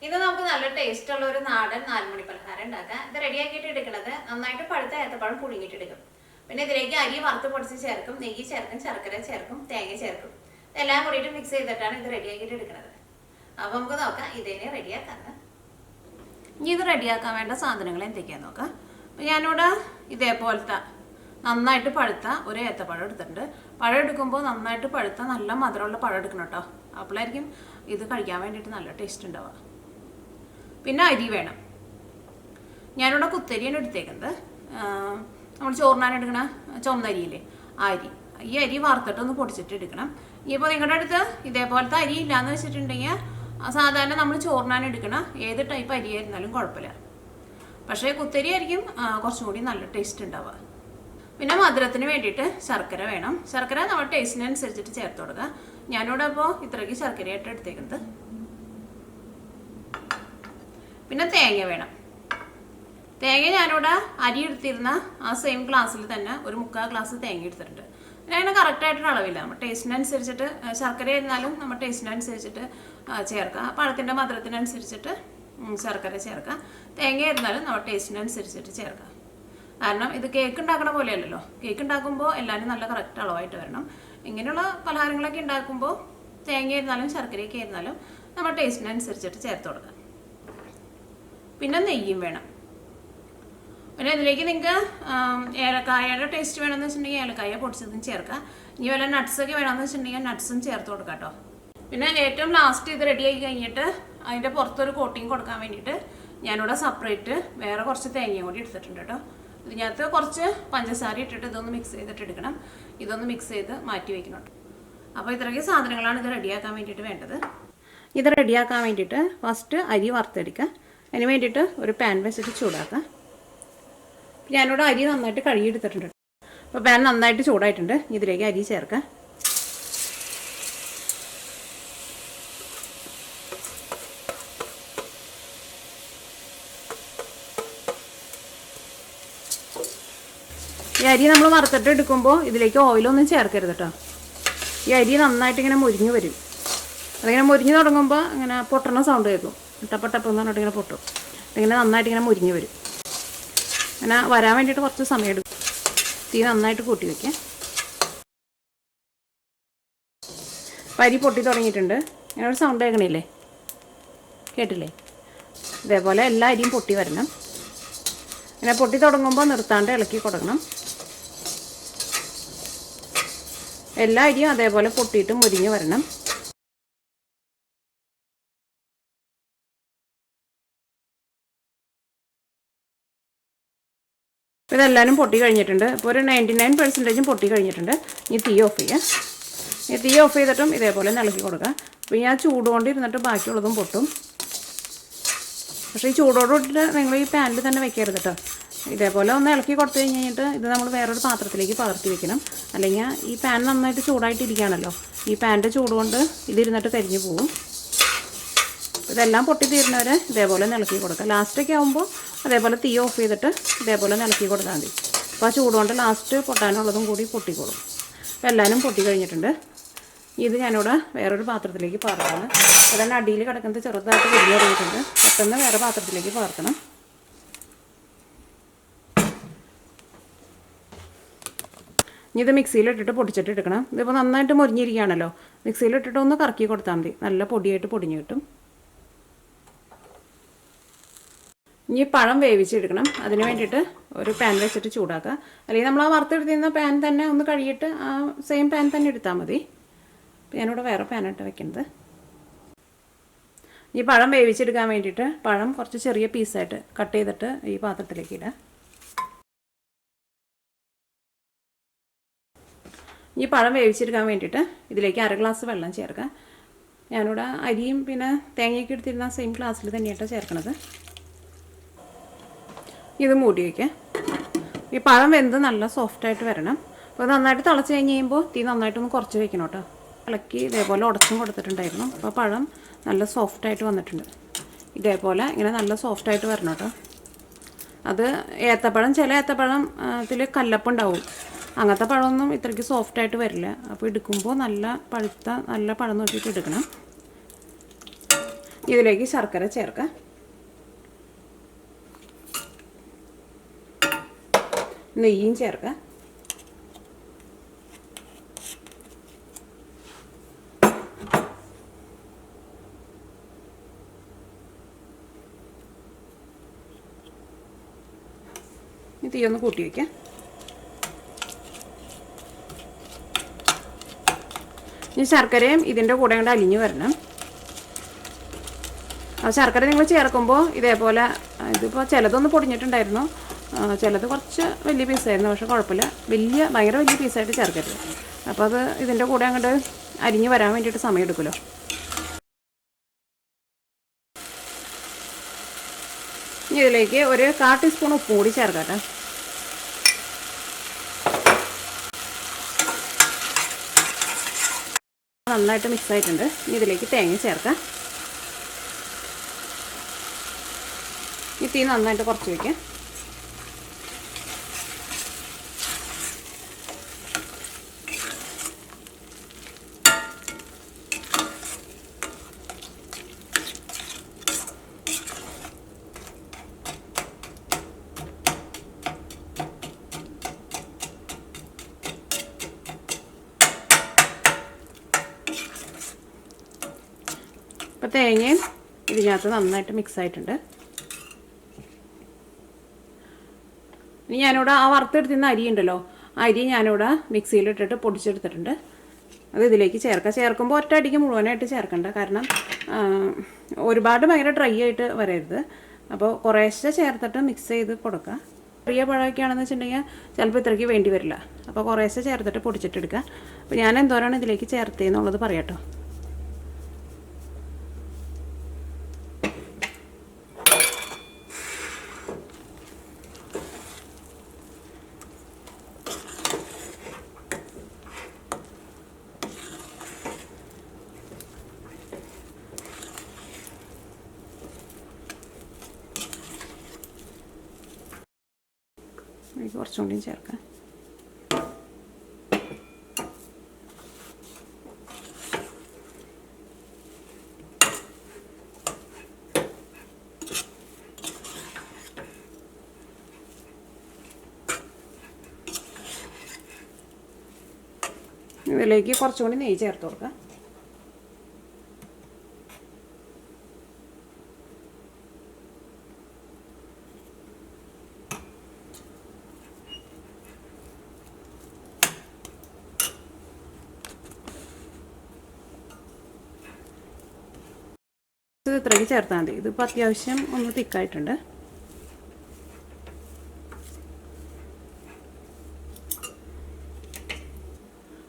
ഇത് നമുക്ക് നല്ല ടേസ്റ്റ് ഉള്ള ഒരു നാടൻ 4 മണി പലഹാരം ഉണ്ടാക്കാം. ഇത് റെഡിയാക്കിയിട്ട് എടുക്കുന്നത് നന്നായിട്ട് പഴുത്ത ഏത്തപ്പഴം പുഴുങ്ങിയിട്ട് എടുക്കും. പിന്നെ ഇതിലേക്ക് അരി വറുത്ത് പൊടിച്ച് ചേർക്കും, നെയ്യ് ചേർക്കും, ശർക്കര ചേർക്കും, തേങ്ങ ചേർക്കും. ഇതെല്ലാം കൂടിയിട്ട് മിക്സ് ചെയ്തിട്ടാണ് ഇത് റെഡിയാക്കിയിട്ട് എടുക്കുന്നത്. അപ്പോൾ നമുക്ക് നോക്കാം ഇതിനെ റെഡിയാക്കാന്ന്. ഇനി ഇത് റെഡിയാക്കാൻ വേണ്ട സാധനങ്ങൾ എന്തൊക്കെയാണെന്ന് നോക്കാം. അപ്പോൾ ഞാനിവിടെ ഇതേപോലത്തെ നന്നായിട്ട് പഴുത്ത ഒരു ഏത്തപ്പഴം എടുത്തിട്ടുണ്ട്. പഴം എടുക്കുമ്പോൾ നന്നായിട്ട് പഴുത്ത നല്ല മധുരമുള്ള പഴം എടുക്കണം കേട്ടോ. അപ്പോഴായിരിക്കും ഇത് കഴിക്കാൻ വേണ്ടിയിട്ട് നല്ല ടേസ്റ്റ് ഉണ്ടാവുക. പിന്നെ അരി വേണം. ഞാനിവിടെ കുത്തരിയാണ് എടുത്തേക്കുന്നത്. നമ്മൾ ചോറിനാനെടുക്കണ ചുവന്ന അരിയില്ലേ, ആ അരി. ഈ അരി വറുത്തിട്ടൊന്ന് പൊടിച്ചിട്ട് എടുക്കണം. ഇനിയിപ്പോൾ നിങ്ങളുടെ അടുത്ത് ഇതേപോലത്തെ അരി ഇല്ലയെന്ന് വെച്ചിട്ടുണ്ടെങ്കിൽ സാധാരണ നമ്മൾ ചോറിനാനെടുക്കണ ഏത് ടൈപ്പ് അരി ആയിരുന്നാലും കുഴപ്പമില്ല. പക്ഷേ കുത്തരി ആയിരിക്കും കുറച്ചും കൂടി നല്ല ടേസ്റ്റ് ഉണ്ടാവുക. പിന്നെ മധുരത്തിന് വേണ്ടിയിട്ട് ശർക്കര വേണം. ശർക്കര നമ്മുടെ ടേസ്റ്റിനനുസരിച്ചിട്ട് ചേർത്ത് കൊടുക്കുക. ഞാനിവിടെ അപ്പോൾ ഇത്രയ്ക്ക് ശർക്കരയായിട്ട് എടുത്തേക്കുന്നത്. പിന്നെ തേങ്ങ വേണം. തേങ്ങ ഞാനിവിടെ അരി എടുത്തിരുന്ന ആ സെയിം ഗ്ലാസ്സിൽ തന്നെ ഒരു 3/4 ഗ്ലാസ് തേങ്ങ എടുത്തിട്ടുണ്ട്. അങ്ങനെ കറക്റ്റായിട്ടൊരു അളവില്ല. നമ്മൾ ടേസ്റ്റിനനുസരിച്ചിട്ട് ശർക്കര ആയിരുന്നാലും നമ്മൾ ടേസ്റ്റിനനുസരിച്ചിട്ട് ചേർക്കുക. പഴത്തിൻ്റെ മധുരത്തിനനുസരിച്ചിട്ട് ശർക്കര ചേർക്കുക. തേങ്ങ ആയിരുന്നാലും നമ്മൾ ടേസ്റ്റിനനുസരിച്ചിട്ട് ചേർക്കുക. കാരണം ഇത് കേക്ക് ഉണ്ടാക്കണ പോലെയല്ലല്ലോ. കേക്ക് ഉണ്ടാക്കുമ്പോൾ എല്ലാവരും നല്ല കറക്റ്റ് അളവായിട്ട് വരണം. ഇങ്ങനെയുള്ള പലഹാരങ്ങളൊക്കെ ഉണ്ടാക്കുമ്പോൾ തേങ്ങ ആയിരുന്നാലും ശർക്കരയൊക്കെ ആയിരുന്നാലും നമ്മൾ ടേസ്റ്റിനനുസരിച്ചിട്ട് ചേർത്ത് കൊടുക്കുക. പിന്നെ നെയ്യും വേണം. പിന്നെ ഇതിലേക്ക് നിങ്ങൾക്ക് ഏലക്കായയുടെ ടേസ്റ്റ് വേണമെന്ന് വെച്ചിട്ടുണ്ടെങ്കിൽ ഏലക്കായ പൊടിച്ചതും ചേർക്കാം. ഇനി വല്ല നട്ട്സൊക്കെ വേണമെന്ന് വെച്ചിട്ടുണ്ടെങ്കിൽ നട്ട്സും ചേർത്ത് കൊടുക്കാം കേട്ടോ. പിന്നെ ഏറ്റവും ലാസ്റ്റ് ഇത് റെഡിയാക്കി കഴിഞ്ഞിട്ട് അതിൻ്റെ പുറത്തൊരു കോട്ടിങ് കൊടുക്കാൻ വേണ്ടിയിട്ട് ഞാനിവിടെ സെപ്പറേറ്റ് വേറെ കുറച്ച് തേങ്ങയും കൂടി എടുത്തിട്ടുണ്ട് കേട്ടോ. ഇതിനകത്ത് കുറച്ച് പഞ്ചസാര ഇട്ടിട്ട് ഇതൊന്ന് മിക്സ് ചെയ്തിട്ട് എടുക്കണം. ഇതൊന്ന് മിക്സ് ചെയ്ത് മാറ്റി വയ്ക്കണം. അപ്പോൾ ഇത്രയ്ക്ക് സാധനങ്ങളാണ് ഇത് റെഡിയാക്കാൻ വേണ്ടിയിട്ട് വേണ്ടത്. ഇത് റെഡിയാക്കാൻ വേണ്ടിയിട്ട് ഫസ്റ്റ് അരി വറുത്തെടുക്കുക. അതിന് വേണ്ടിയിട്ട് ഒരു പാൻ വെച്ചിട്ട് ചൂടാക്കുക. ഞാനിവിടെ അരി നന്നായിട്ട് കഴുകിയെടുത്തിട്ടുണ്ട്. അപ്പോൾ പാൻ നന്നായിട്ട് ചൂടായിട്ടുണ്ട്. ഇതിലേക്ക് അരി ചേർക്കുക. ഈ അരി നമ്മൾ വറുത്തിട്ട് എടുക്കുമ്പോൾ ഇതിലേക്ക് ഓയിലൊന്നും ചേർക്കരുത് കേട്ടോ. ഈ അരി നന്നായിട്ട് ഇങ്ങനെ മുരിഞ്ഞ് വരും. അതിങ്ങനെ മുരിഞ്ഞ് തുടങ്ങുമ്പോൾ ഇങ്ങനെ പൊട്ടണ സൗണ്ട് കേൾക്കും. ടപ്പട്ടപ്പെന്ന് പറഞ്ഞിട്ട് ഇങ്ങനെ പൊട്ടും. ഇങ്ങനെ നന്നായിട്ട് ഇങ്ങനെ മുരിഞ്ഞ് വരും. അങ്ങനെ വരാൻ വേണ്ടിയിട്ട് കുറച്ച് സമയം എടുക്കും. തീ നന്നായിട്ട് കൂട്ടി വയ്ക്കുക. അരി പൊട്ടി തുടങ്ങിയിട്ടുണ്ട്. ഇങ്ങനെ ഒരു സൗണ്ട് കേൾക്കണില്ലേ, കേട്ടില്ലേ? ഇതേപോലെ എല്ലാ അരിയും പൊട്ടി വരണം. ഇങ്ങനെ പൊട്ടി തുടങ്ങുമ്പോൾ നിർത്താണ്ട് ഇളക്കി കൊടുക്കണം. എല്ലാ അരിയും അതേപോലെ പൊട്ടിയിട്ട് മുരിഞ്ഞ് വരണം. അപ്പോൾ ഇതെല്ലാവരും പൊട്ടി കഴിഞ്ഞിട്ടുണ്ട്. ഇപ്പോൾ ഒരു 99% പൊട്ടി കഴിഞ്ഞിട്ടുണ്ട്. ഇനി തീ ഓഫ് ചെയ്യുക. ഈ തീ ഓഫ് ചെയ്തിട്ടും ഇതേപോലെ ഇളക്കി കൊടുക്കുക. അപ്പോൾ ഞാൻ ചൂടുകൊണ്ട് ഇരുന്നിട്ട് ബാക്കിയുള്ളതും പൊട്ടും. പക്ഷേ ഈ ചൂടോട് കൂട്ടിയിട്ട് നിങ്ങൾ ഈ പാനിൽ തന്നെ വെക്കരുത് കേട്ടോ. ഇതേപോലെ ഒന്ന് ഇളക്കി കൊടുത്തു കഴിഞ്ഞിട്ട് ഇത് നമ്മൾ വേറൊരു പാത്രത്തിലേക്ക് പകർത്തി വെക്കണം. അല്ലെങ്കിൽ ഈ പാൻ നന്നായിട്ട് ചൂടായിട്ടിരിക്കുകയാണല്ലോ. ഈ പാനിൻ്റെ ചൂടുകൊണ്ട് ഇതിരുന്നിട്ട് കരിഞ്ഞു പോകും. ഇതെല്ലാം പൊട്ടി തീരുന്നവരെ ഇതേപോലെ ഇളക്കി കൊടുക്കുക. ലാസ്റ്റൊക്കെ ആകുമ്പോൾ അതേപോലെ തീ ഓഫ് ചെയ്തിട്ട് ഇതേപോലെ ഇളക്കി കൊടുത്താൽ മതി. അപ്പോൾ ആ ചൂടുകൊണ്ട് ലാസ്റ്റ് പൊട്ടാനുള്ളതും കൂടി പൊട്ടിക്കോളും. അപ്പോൾ എല്ലാവരും പൊട്ടി കഴിഞ്ഞിട്ടുണ്ട്. ഇത് ഞാനിവിടെ വേറൊരു പാത്രത്തിലേക്ക് പകർത്തണം. അതന്നെ അടിയിൽ കിടക്കുന്നത് ചെറുതായിട്ട് പൊടി തുടങ്ങിയിട്ടുണ്ട്. പെട്ടെന്ന് വേറെ പാത്രത്തിലേക്ക് പകർത്തണം. ഇനി ഇത് മിക്സിയിലിട്ടിട്ട് പൊടിച്ചിട്ട് എടുക്കണം. ഇതിപ്പോൾ നന്നായിട്ട് മുരിഞ്ഞിരിക്കുകയാണല്ലോ. മിക്സിയിലിട്ടിട്ട് ഒന്ന് കറക്കി കൊടുത്താൽ മതി. നല്ല പൊടിയായിട്ട് പൊടിഞ്ഞ് കിട്ടും. ഇനി പഴം വേവിച്ചെടുക്കണം. അതിന് വേണ്ടിയിട്ട് ഒരു പാൻ വെച്ചിട്ട് ചൂടാക്കുക. അല്ലെങ്കിൽ നമ്മൾ ആ വറുത്തെടുത്തിരുന്ന പാൻ തന്നെ ഒന്ന് കഴുകിയിട്ട് ആ സെയിം പാൻ തന്നെ എടുത്താൽ മതി. ഞാനിവിടെ വേറെ പാനായിട്ട് വെക്കുന്നത്. ഈ പഴം വേവിച്ചെടുക്കാൻ വേണ്ടിയിട്ട് പഴം കുറച്ച് ചെറിയ പീസായിട്ട് കട്ട് ചെയ്തിട്ട് ഈ പാത്രത്തിലേക്ക് ഇടുക. ഈ പഴം വേവിച്ചെടുക്കാൻ വേണ്ടിയിട്ട് ഇതിലേക്ക് 1/2 ഗ്ലാസ് വെള്ളം ചേർക്കുക. ഞാനിവിടെ അരിയും പിന്നെ തേങ്ങയൊക്കെ എടുത്തിരുന്ന സെയിം ഗ്ലാസ്സിൽ തന്നെയായിട്ട് ചേർക്കണത്. ഇത് മൂടി വയ്ക്കുക. ഈ പഴം വെന്ത് നല്ല സോഫ്റ്റായിട്ട് വരണം. അപ്പോൾ നന്നായിട്ട് തിളച്ച് കഴിഞ്ഞ് കഴിയുമ്പോൾ തീ നന്നായിട്ടൊന്ന് കുറച്ച് വയ്ക്കണം കേട്ടോ. ഇളക്കി ഇതേപോലെ ഉടച്ചും കൊടുത്തിട്ടുണ്ടായിരുന്നു. അപ്പോൾ പഴം നല്ല സോഫ്റ്റായിട്ട് വന്നിട്ടുണ്ട്. ഇതേപോലെ ഇങ്ങനെ നല്ല സോഫ്റ്റായിട്ട് വരണം കേട്ടോ. അത് ഏത്തപ്പഴം, ചില ഏത്തപ്പഴം ഇതിൽ കല്ലപ്പുണ്ടാവും. അങ്ങനത്തെ പഴമൊന്നും ഇത്രയ്ക്ക് സോഫ്റ്റായിട്ട് വരില്ല. അപ്പോൾ എടുക്കുമ്പോൾ നല്ല പഴുത്ത നല്ല പഴം നോക്കിയിട്ട് എടുക്കണം. ഇതിലേക്ക് ശർക്കര ചേർക്കാം. നെയ്യും ചേർക്കാം. തീ ഒന്ന് കൂട്ടി വയ്ക്കാം. ഈ ശർക്കരയും ഇതിൻ്റെ കൂടെ കൊണ്ട് അലിഞ്ഞ് വരണം. ആ ശർക്കര നിങ്ങൾ ചേർക്കുമ്പോൾ ഇതേപോലെ, ഇതിപ്പോൾ ചിലതൊന്ന് പൊടിഞ്ഞിട്ടുണ്ടായിരുന്നു, ചിലത് കുറച്ച് വലിയ പീസായിരുന്നു. പക്ഷെ കുഴപ്പമില്ല, ഭയങ്കര വലിയ പീസായിട്ട് ചേർക്കരുത്. അപ്പോൾ അത് ഇതിൻ്റെ കൂടെ അങ്ങോട്ട് അരിഞ്ഞ് വരാൻ വേണ്ടിയിട്ട് സമയം എടുക്കുമല്ലോ. ഇനി ഇതിലേക്ക് ഒരു 1/4 ടീസ്പൂൺ ഉപ്പ് കൂടി ചേർക്കാം. നന്നായിട്ട് മിക്സ് ആയിട്ടുണ്ട്. ഇനി ഇതിലേക്ക് തേങ്ങ ചേർക്കാം. ഈ തീ നന്നായിട്ട് കുറച്ച് വയ്ക്കാം. ഇപ്പോൾ തേങ്ങയും ഇതിനകത്ത് നന്നായിട്ട് മിക്സ് ആയിട്ടുണ്ട്. ഇനി ഞാനിവിടെ ആ വറുത്തെടുത്തിരുന്ന അരി ഉണ്ടല്ലോ, അരി ഞാനിവിടെ മിക്സിയിലിട്ടിട്ട് പൊടിച്ചെടുത്തിട്ടുണ്ട്. അത് ഇതിലേക്ക് ചേർക്കുമ്പോൾ ഒറ്റ അടിക്ക് മുഴുവനായിട്ട് ചേർക്കണ്ട. കാരണം ഒരുപാട് ഭയങ്കര ഡ്രൈ ആയിട്ട് വരരുത്. അപ്പോൾ കുറേശ്ശെ ചേർത്തിട്ട് മിക്സ് ചെയ്ത് കൊടുക്കുക. ചെറിയ പഴമൊക്കെ ആണെന്ന് വെച്ചിട്ടുണ്ടെങ്കിൽ ചിലപ്പോൾ ഇത്രയ്ക്ക് വേണ്ടി വരില്ല. അപ്പോൾ കുറേശ്ശെ ചേർത്തിട്ട് പൊടിച്ചിട്ടെടുക്കുക. അപ്പോൾ ഞാൻ എന്തോരാണ് ഇതിലേക്ക് ചേർത്തതെന്നുള്ളത് പറയാട്ടോ. കുറച്ചും കൂടി ചേർക്കാം. ഇതിലേക്ക് കുറച്ചും കൂടി നെയ്യ് ചേർത്ത് കൊടുക്കാം. ഇത് ഇത്രയ്ക്ക് ചേർത്താൽ മതി. ഇതിപ്പോൾ അത്യാവശ്യം ഒന്ന് തിക്കായിട്ടുണ്ട്.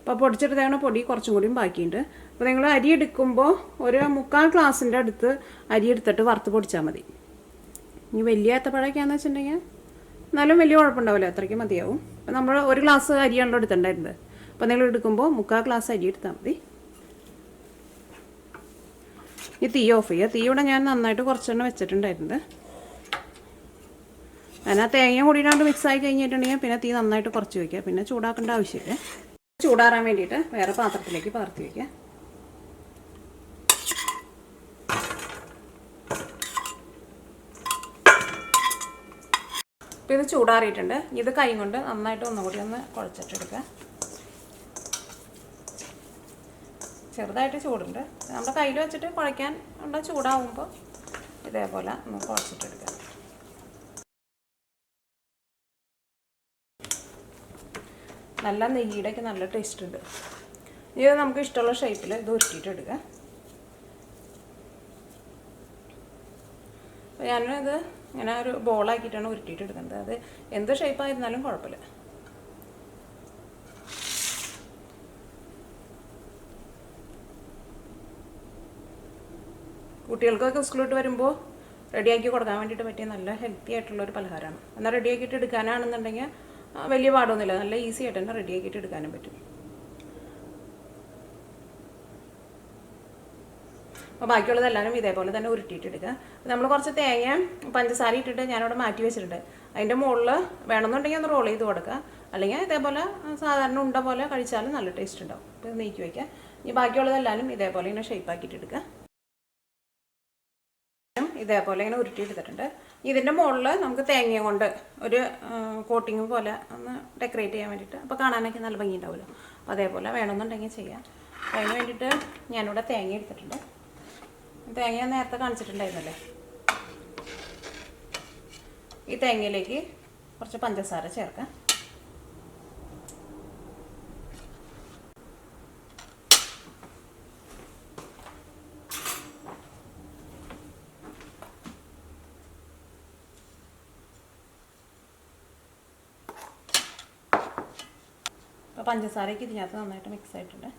അപ്പോൾ പൊടിച്ചെടുത്തേക്കണ പൊടി കുറച്ചും കൂടിയും ബാക്കിയുണ്ട്. അപ്പോൾ നിങ്ങൾ അരി എടുക്കുമ്പോൾ ഒരു 3/4 ഗ്ലാസിൻ്റെ അടുത്ത് അരി എടുത്തിട്ട് വറുത്ത് പൊടിച്ചാൽ മതി. ഇനി വലിയ ഏത്തപ്പഴമൊക്കെയാണെന്ന് വെച്ചിട്ടുണ്ടെങ്കിൽ എന്നാലും വലിയ കുഴപ്പമുണ്ടാവില്ല, അത്രയ്ക്ക് മതിയാവും. അപ്പോൾ നമ്മൾ 1 ഗ്ലാസ് അരിയാണല്ലോ എടുത്തിട്ടുണ്ടായിരുന്നത്. അപ്പോൾ നിങ്ങൾ എടുക്കുമ്പോൾ 3/4 ഗ്ലാസ് അരി എടുത്താൽ മതി. ഈ തീ ഓഫ് ചെയ്യുക. തീ ഇവിടെ ഞാൻ നന്നായിട്ട് കുറച്ചെണ്ണം വെച്ചിട്ടുണ്ടായിരുന്നത്. അതിനാ തേങ്ങ കൂടിയിട്ടാണ്ട് മിക്സായി കഴിഞ്ഞിട്ടുണ്ടെങ്കിൽ പിന്നെ തീ നന്നായിട്ട് കുറച്ച് വയ്ക്കുക. പിന്നെ ചൂടാക്കേണ്ട ആവശ്യമില്ല. ചൂടാറാൻ വേണ്ടിയിട്ട് വേറെ പാത്രത്തിലേക്ക് പകർത്തി വയ്ക്കുക. അപ്പോൾ ഇത് ചൂടാറിയിട്ടുണ്ട്. ഇത് കൈ കൊണ്ട് നന്നായിട്ട് ഒന്നുകൂടി ഒന്ന് കുഴച്ചിട്ടെടുക്കുക. ചെറുതായിട്ട് ചൂടുണ്ട്. നമ്മുടെ കയ്യിൽ വെച്ചിട്ട് കുഴയ്ക്കാൻ ഉള്ള ചൂടാവുമ്പോൾ ഇതേപോലെ ഒന്ന് കുഴച്ചിട്ടെടുക്കുക. നല്ല നെയ്യുടെയൊക്കെ നല്ല ടേസ്റ്റ് ഉണ്ട്. ഇത് നമുക്ക് ഇഷ്ടമുള്ള ഷേപ്പിൽ ഇത് ഉരുട്ടിയിട്ടെടുക്കുക. അപ്പോൾ ഞാനിത് ഇങ്ങനെ ഒരു ബോളാക്കിയിട്ടാണ് ഉരുട്ടിയിട്ടെടുക്കുന്നത്. അത് എന്ത് ഷേപ്പായിരുന്നാലും കുഴപ്പമില്ല. കുട്ടികൾക്കൊക്കെ സ്കൂളിട്ട് വരുമ്പോൾ റെഡിയാക്കി കൊടുക്കാൻ വേണ്ടിയിട്ട് പറ്റിയ നല്ല ഹെൽത്തി ആയിട്ടുള്ളൊരു പലഹാരമാണ്. എന്നാൽ റെഡിയാക്കിയിട്ട് എടുക്കാനാണെന്നുണ്ടെങ്കിൽ വലിയ പാടൊന്നുമില്ല, നല്ല ഈസി ആയിട്ട് തന്നെ റെഡിയാക്കിയിട്ട് എടുക്കാനും പറ്റും. അപ്പോൾ ബാക്കിയുള്ളതെല്ലാവരും ഇതേപോലെ തന്നെ ഉരുട്ടിയിട്ടെടുക്കുക. നമ്മൾ കുറച്ച് തേങ്ങ പഞ്ചസാര ഇട്ടിട്ട് ഞാനിവിടെ മാറ്റി വെച്ചിട്ടുണ്ട്. അതിൻ്റെ മുകളിൽ വേണമെന്നുണ്ടെങ്കിൽ ഒന്ന് റോൾ ചെയ്ത് കൊടുക്കുക. അല്ലെങ്കിൽ ഇതേപോലെ സാധാരണ ഉണ്ട പോലെ കഴിച്ചാലും നല്ല ടേസ്റ്റ് ഉണ്ടാവും. അപ്പോൾ നീക്കി വയ്ക്കുക. ഇനി ബാക്കിയുള്ളതെല്ലാവരും ഇതേപോലെ ഇങ്ങനെ ഷേപ്പാക്കിയിട്ട് എടുക്കുക. ഇതേപോലെ ഇങ്ങനെ ഉരുട്ടിയെടുത്തിട്ടുണ്ട്. ഇതിൻ്റെ മുകളിൽ നമുക്ക് തേങ്ങ കൊണ്ട് ഒരു കോട്ടിങ് പോലെ ഒന്ന് ഡെക്കറേറ്റ് ചെയ്യാൻ വേണ്ടിയിട്ട്, അപ്പോൾ കാണാനൊക്കെ നല്ല ഭംഗി ഉണ്ടാവുമല്ലോ. അപ്പോൾ അതേപോലെ വേണമെന്നുണ്ടെങ്കിൽ ചെയ്യാം. അതിന് വേണ്ടിയിട്ട് ഞാനിവിടെ തേങ്ങ എടുത്തിട്ടുണ്ട്. തേങ്ങ ഞാൻ നേരത്തെ കാണിച്ചിട്ടുണ്ടായിരുന്നല്ലേ. ഈ തേങ്ങയിലേക്ക് കുറച്ച് പഞ്ചസാര ചേർക്കാം. അപ്പോൾ പഞ്ചസാരയ്ക്ക് ഇതിനകത്ത് നന്നായിട്ട് മിക്സ് ആയിട്ടുണ്ട്.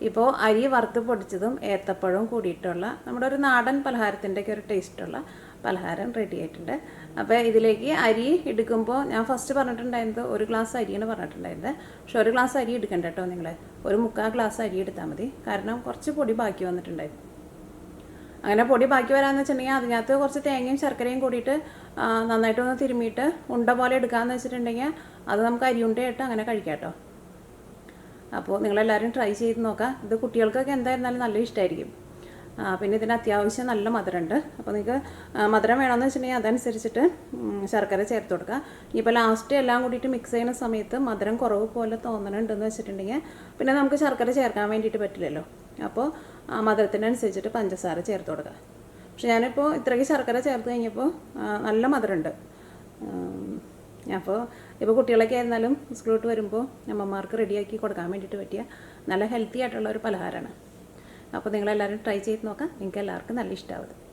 ഇപ്പോൾ അരി വറുത്ത് പൊടിച്ചതും ഏത്തപ്പഴവും കൂടിയിട്ടുള്ള നമ്മുടെ ഒരു നാടൻ പലഹാരത്തിൻ്റെയൊക്കെ ഒരു ടേസ്റ്റുള്ള പലഹാരം റെഡി ആയിട്ടുണ്ട്. അപ്പോൾ ഇതിലേക്ക് അരി എടുക്കുമ്പോൾ ഞാൻ ഫസ്റ്റ് പറഞ്ഞിട്ടുണ്ടായിരുന്നത് 1 ഗ്ലാസ് അരിയാണ് പറഞ്ഞിട്ടുണ്ടായിരുന്നത്. പക്ഷെ 1 ഗ്ലാസ് അരി എടുക്കണ്ട കേട്ടോ നിങ്ങൾ, ഒരു 3/4 ഗ്ലാസ് അരി എടുത്താൽ മതി. കാരണം കുറച്ച് പൊടി ബാക്കി വന്നിട്ടുണ്ടായിരുന്നു. അങ്ങനെ പൊടി ബാക്കി വരാമെന്ന് വെച്ചിട്ടുണ്ടെങ്കിൽ അതിനകത്ത് കുറച്ച് തേങ്ങയും ശർക്കരയും കൂടിയിട്ട് നന്നായിട്ടൊന്ന് തിരുമ്മിയിട്ട് ഉണ്ട പോലെ എടുക്കാമെന്ന് വെച്ചിട്ടുണ്ടെങ്കിൽ അത് നമുക്ക് അരിയുണ്ടയായിട്ട് അങ്ങനെ കഴിക്കാം കേട്ടോ. അപ്പോൾ നിങ്ങളെല്ലാവരും ട്രൈ ചെയ്ത് നോക്കാം. ഇത് കുട്ടികൾക്കൊക്കെ എന്തായിരുന്നാലും നല്ല ഇഷ്ടമായിരിക്കും. പിന്നെ ഇതിന് അത്യാവശ്യം നല്ല മധുരമുണ്ട്. അപ്പോൾ നിങ്ങൾക്ക് മധുരം വേണമെന്ന് വെച്ചിട്ടുണ്ടെങ്കിൽ അതനുസരിച്ചിട്ട് ശർക്കര ചേർത്ത് കൊടുക്കുക. ഇപ്പോൾ ലാസ്റ്റ് എല്ലാം കൂടിയിട്ട് മിക്സ് ചെയ്യുന്ന സമയത്ത് മധുരം കുറവ് പോലെ തോന്നണുണ്ടെന്ന് വെച്ചിട്ടുണ്ടെങ്കിൽ പിന്നെ നമുക്ക് ശർക്കര ചേർക്കാൻ വേണ്ടിയിട്ട് പറ്റില്ലല്ലോ. അപ്പോൾ മധുരത്തിനനുസരിച്ചിട്ട് പഞ്ചസാര ചേർത്ത് കൊടുക്കുക. പക്ഷെ ഞാനിപ്പോൾ ഇത്രയ്ക്ക് ശർക്കര ചേർത്ത് കഴിഞ്ഞപ്പോൾ നല്ല മധുരമുണ്ട്. അപ്പോൾ ഇപ്പോൾ കുട്ടികളൊക്കെ ആയിരുന്നാലും സ്കൂളിലോട്ട് വരുമ്പോൾ അമ്മമാർക്ക് റെഡിയാക്കി കൊടുക്കാൻ വേണ്ടിയിട്ട് പറ്റിയ നല്ല ഹെൽത്തി ആയിട്ടുള്ള ഒരു പലഹാരമാണ്. അപ്പോൾ നിങ്ങളെല്ലാവരും ട്രൈ ചെയ്ത് നോക്കാം. നിങ്ങൾക്ക് എല്ലാവർക്കും നല്ല ഇഷ്ടമാവും.